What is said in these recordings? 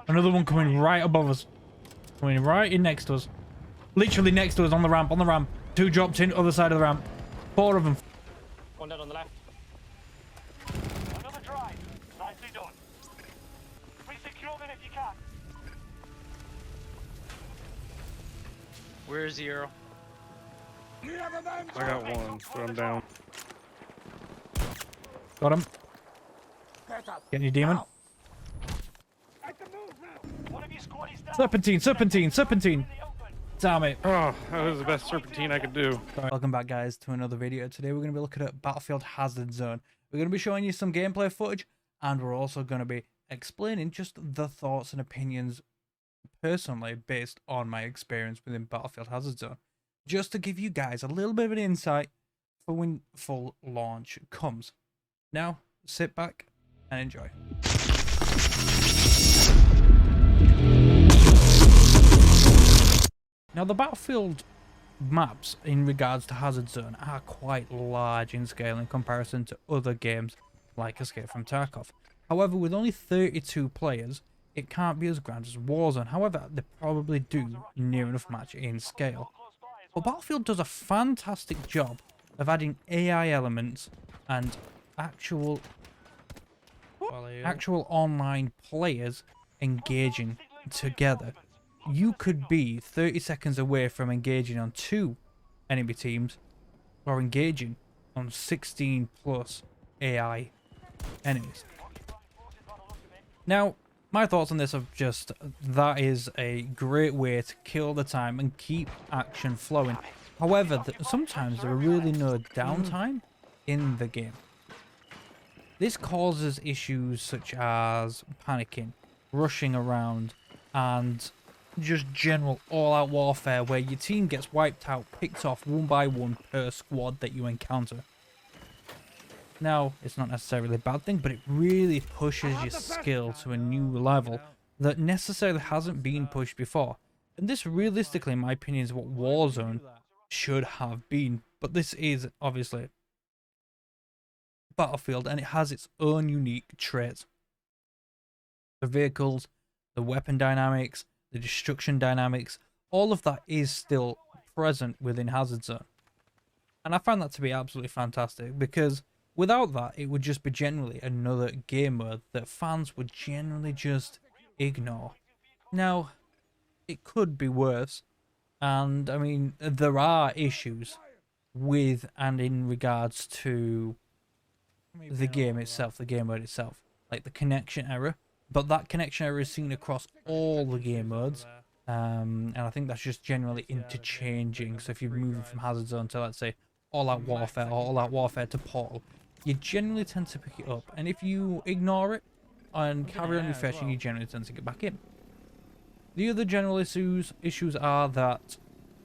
Another one coming right above us. Coming right in next to us. Literally next to us on the ramp, Two dropped in, other side of the ramp. 4 of them. One dead on the left. Another drive. Nicely done. Resecure them if you can. Where is the arrow? I got one, but I'm down. Got him. Get your demon. One of your squad is down. Serpentine. Damn it. Oh, that was the best serpentine I could do. Welcome back, guys, to another video. Today we're going to be looking at Battlefield Hazard Zone. We're going to be showing you some gameplay footage, and we're also going to be explaining just the thoughts and opinions personally based on my experience within Battlefield Hazard Zone, just to give you guys a little bit of an insight for when full launch comes. Now, sit back and enjoy. Now, the Battlefield maps in regards to Hazard Zone are quite large in scale in comparison to other games like Escape from Tarkov. However, with only 32 players, it can't be as grand as Warzone. However, they probably do near enough match in scale. But Battlefield does a fantastic job of adding AI elements and actual online players engaging together. You could be 30 seconds away from engaging on 2 enemy teams or engaging on 16 plus AI enemies. Now, my thoughts on this are just, that is a great way to kill the time and keep action flowing. However, sometimes there are really no downtime in the game. This causes issues such as panicking, rushing around, and just general all-out warfare where your team gets wiped out, picked off one by one per squad that you encounter. Now, it's not necessarily a bad thing, but it really pushes your skill to a new level that necessarily hasn't been pushed before. And this realistically, in my opinion, is what Warzone should have been. But this is obviously Battlefield, and it has its own unique traits. The vehicles, the weapon dynamics, the destruction dynamics, all of that is still present within Hazard Zone. And I find that to be absolutely fantastic, because without that, it would just be generally another game mode that fans would generally just ignore. Now, it could be worse, and I mean, there are issues with and in regards to the game itself, the game mode itself, like the connection error. But that connection error is seen across all the game modes, and I think that's just generally interchanging. So if you're moving from Hazard Zone to, let's say, All-Out Warfare or All-Out Warfare to Portal, you generally tend to pick it up. And if you ignore it and carry on refreshing, you generally tend to get back in. The other general issues are that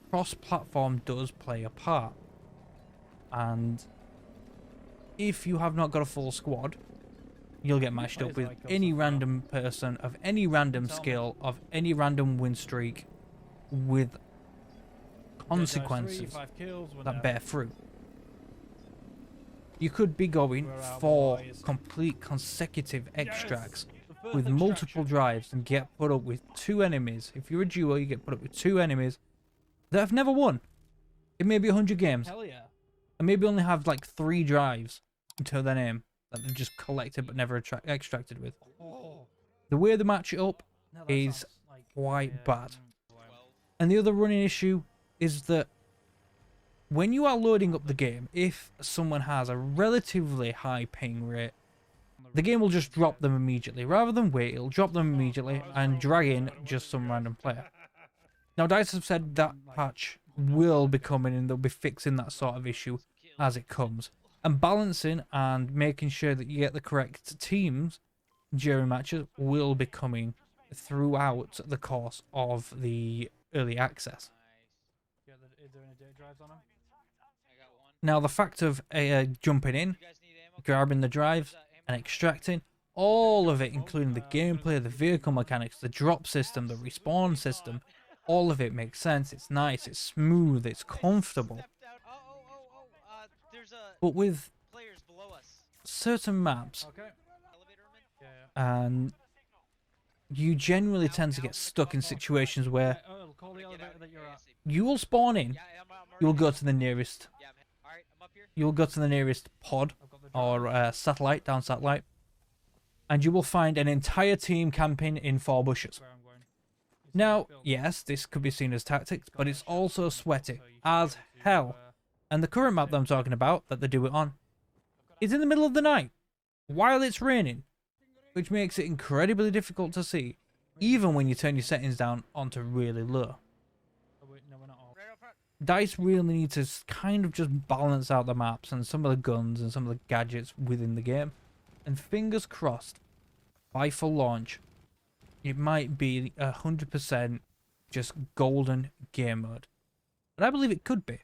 cross-platform does play a part. And if you have not got a full squad, you'll get matched up with any random person of any random skill, of any random win streak, with consequences that bear fruit. You could be going for complete consecutive extracts with multiple drives and get put up with 2 enemies. If you're a duo, you get put up with 2 enemies that have never won. It may be 100 games. And maybe only have like 3 drives until their name that they've just collected but never extracted with. The way they match it up is quite bad. And the other running issue is that when you are loading up the game, if someone has a relatively high ping rate, the game will just drop them immediately. Rather than wait, it'll drop them immediately and drag in just some random player. Now, DICE have said that patch will be coming and they'll be fixing that sort of issue as it comes. And balancing and making sure that you get the correct teams during matches will be coming throughout the course of the early access. Now, the fact of jumping in, grabbing the drives and extracting, all of it, including the gameplay, the vehicle mechanics, the drop system, the respawn system, all of it makes sense. It's nice, it's smooth, it's comfortable. But with certain maps, and you generally tend to get stuck in situations where you will spawn in, you will go to the nearest, pod or satellite, down satellite, and you will find an entire team camping in 4 bushes. Now, yes, this could be seen as tactics, but it's also sweaty as hell. And the current map that I'm talking about, that they do it on, is in the middle of the night, while it's raining, which makes it incredibly difficult to see, even when you turn your settings down onto really low. DICE really need to kind of just balance out the maps and some of the guns and some of the gadgets within the game. And fingers crossed, by full launch, it might be 100% just golden game mode. But I believe it could be.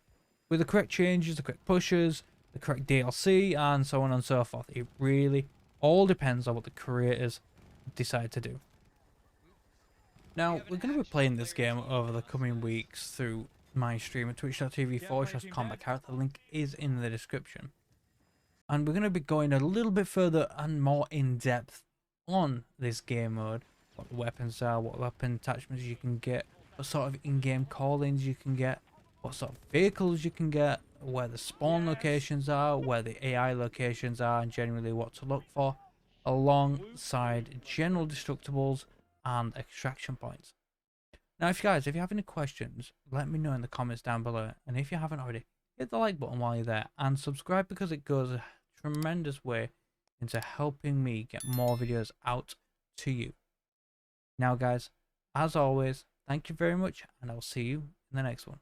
With the correct changes, the correct pushes, the correct DLC, and so on and so forth. It really all depends on what the creators decide to do. Now, we're going to be playing this game over the coming weeks through my stream at twitch.tv/combatcharacter. The link is in the description. And we're going to be going a little bit further and more in depth on this game mode. What the weapons are, what weapon attachments you can get, what sort of in-game call-ins you can get, what sort of vehicles you can get, where the spawn locations are, where the AI locations are, and generally what to look for, alongside general destructibles and extraction points. Now, if you have any questions, let me know in the comments down below. And if you haven't already, hit the like button while you're there and subscribe, because it goes a tremendous way into helping me get more videos out to you. Now, guys, as always, thank you very much, and I'll see you in the next one.